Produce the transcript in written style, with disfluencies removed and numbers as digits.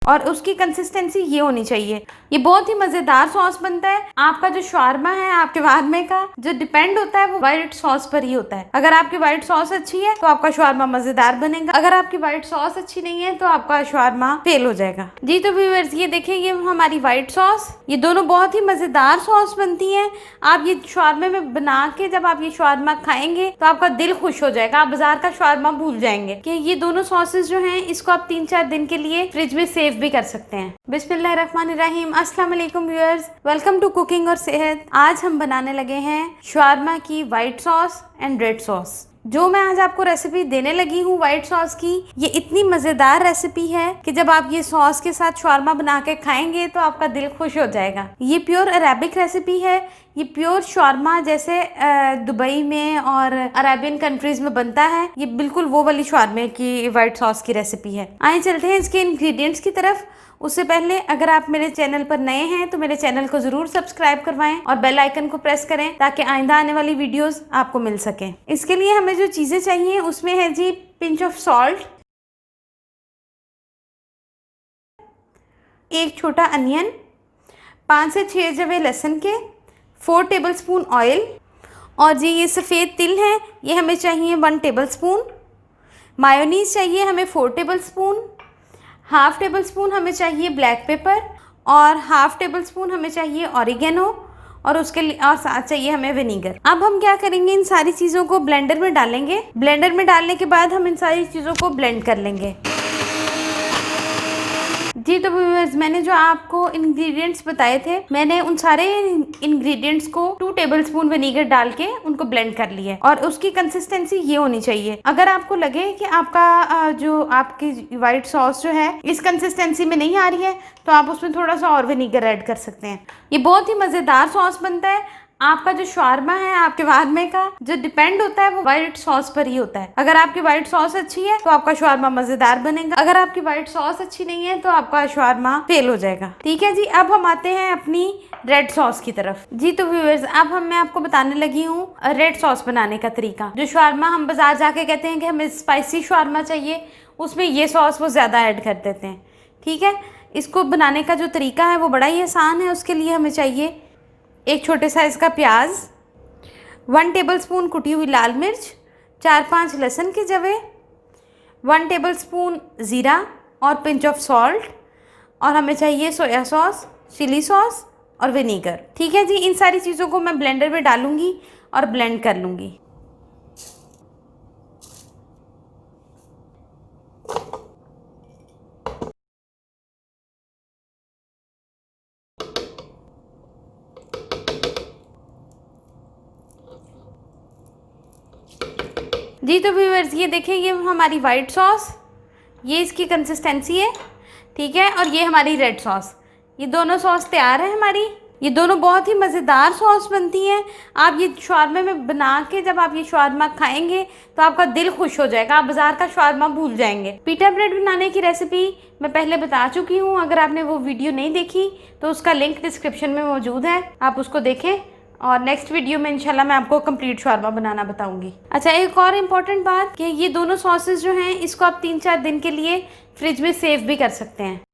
और उसकी कंसिस्टेंसी ये होनी चाहिए। ये बहुत ही मज़ेदार सॉस बनता है। आपका जो शवारमा है आपके शवारमे का जो डिपेंड होता है वो वाइट सॉस पर ही होता है। अगर आपकी वाइट सॉस अच्छी है तो आपका शवारमा मज़ेदार बनेगा, अगर आपकी वाइट सॉस अच्छी नहीं है तो आपका शवारमा फेल हो जाएगा। जी तो व्यूअर्स ये देखिए, ये हमारी वाइट सॉस, ये दोनों बहुत ही मज़ेदार सॉस बनती हैं। आप ये शवारमे में बना के जब आप ये शवारमा खाएंगे तो आपका दिल खुश हो जाएगा, आप बाजार का शवारमा भूल जाएंगे। कि ये दोनों सॉसेस जो हैं इसको आप 3-4 दिन के लिए फ्रिज में सेव भी कर सकते हैं। बिस्मिल्लाहिर्रहमानिर्रहीम, अस्सलाम वालेकुम व्यूअर्स, वेलकम टू कुकिंग और सेहत। आज हम बनाने लगे हैं शवारमा की white sauce and red sauce. जो मैं आज आपको रेसिपी देने लगी हूँ वाइट सॉस की, ये इतनी मज़ेदार रेसिपी है कि जब आप ये सॉस के साथ शवारमा बना के खाएंगे तो आपका दिल खुश हो जाएगा। ये प्योर अरेबिक रेसिपी है। ये प्योर शवारमा जैसे दुबई में और अरेबियन कंट्रीज में बनता है, ये बिल्कुल वो वाली शवारमे की वाइट सॉस की रेसिपी है। आइए चलते हैं इसके इंग्रेडिएंट्स की तरफ। उससे पहले अगर आप मेरे चैनल पर नए हैं तो मेरे चैनल को ज़रूर सब्सक्राइब करवाएं और बेल आइकन को प्रेस करें ताकि आइंदा आने वाली वीडियोस आपको मिल सकें। इसके लिए हमें जो चीज़ें चाहिए उसमें है जी पिंच ऑफ सॉल्ट, एक छोटा अनियन, 5 से 6 जवे लहसुन के, 4 टेबलस्पून ऑयल, और जी ये सफ़ेद तिल है, ये हमें चाहिए 1 टेबलस्पून। मायोनीज़ चाहिए हमें 4 टेबलस्पून। हाफ़ टेबल स्पून हमें चाहिए ब्लैक पेपर, और हाफ़ टेबल स्पून हमें चाहिए ऑरिगेनो, और उसके लिए और साथ चाहिए हमें विनीगर। अब हम क्या करेंगे, इन सारी चीज़ों को ब्लेंडर में डालेंगे। ब्लेंडर में डालने के बाद हम इन सारी चीज़ों को ब्लेंड कर लेंगे। जी तो व्यूअर्स, मैंने जो आपको इंग्रेडिएंट्स बताए थे, मैंने उन सारे इंग्रेडिएंट्स को 2 टेबलस्पून विनीगर डाल के उनको ब्लेंड कर लिया है, और उसकी कंसिस्टेंसी ये होनी चाहिए। अगर आपको लगे कि आपका जो आपकी वाइट सॉस जो है इस कंसिस्टेंसी में नहीं आ रही है तो आप उसमें थोड़ा सा और विनीगर ऐड कर सकते हैं। ये बहुत ही मज़ेदार सॉस बनता है। आपका जो शवारमा है आपके शवारमे का जो डिपेंड होता है वो वाइट सॉस पर ही होता है। अगर आपकी वाइट सॉस अच्छी है तो आपका शवारमा मज़ेदार बनेगा, अगर आपकी वाइट सॉस अच्छी नहीं है तो आपका शवारमा फेल हो जाएगा। ठीक है जी, अब हम आते हैं अपनी रेड सॉस की तरफ। जी तो व्यूअर्स, अब मैं आपको बताने लगी हूँ रेड सॉस बनाने का तरीका। जो शवारमा हम बाजार जाके कहते हैं कि हमें स्पाइसी शवारमा चाहिए, उसमें ये सॉस वो ज़्यादा ऐड कर देते हैं। ठीक है, इसको बनाने का जो तरीका है वो बड़ा ही आसान है। उसके लिए हमें चाहिए एक छोटे साइज़ का प्याज, 1 टेबलस्पून कुटी हुई लाल मिर्च, 4-5 लहसुन के जवे, 1 टेबलस्पून ज़ीरा और पिंच ऑफ सॉल्ट, और हमें चाहिए सोया सॉस, चिली सॉस और विनीगर। ठीक है जी, इन सारी चीज़ों को मैं ब्लेंडर में डालूंगी और ब्लेंड कर लूँगी। जी तो व्यूअर्स ये देखिए, ये हमारी वाइट सॉस, ये इसकी कंसिस्टेंसी है। ठीक है, और ये हमारी रेड सॉस, ये दोनों सॉस तैयार है हमारी। ये दोनों बहुत ही मज़ेदार सॉस बनती हैं। आप ये शवारमे में बना के जब आप ये शवारमा खाएंगे तो आपका दिल खुश हो जाएगा, आप बाजार का शवारमा भूल जाएंगे। पीटा ब्रेड बनाने की रेसिपी मैं पहले बता चुकी हूँ। अगर आपने वो वीडियो नहीं देखी तो उसका लिंक डिस्क्रिप्शन में मौजूद है, आप उसको देखें। और नेक्स्ट वीडियो में इंशाल्लाह मैं आपको कंप्लीट शवारमा बनाना बताऊंगी। अच्छा, एक और इम्पॉर्टेंट बात कि ये दोनों सॉसेस जो हैं इसको आप 3-4 दिन के लिए फ्रिज में सेव भी कर सकते हैं।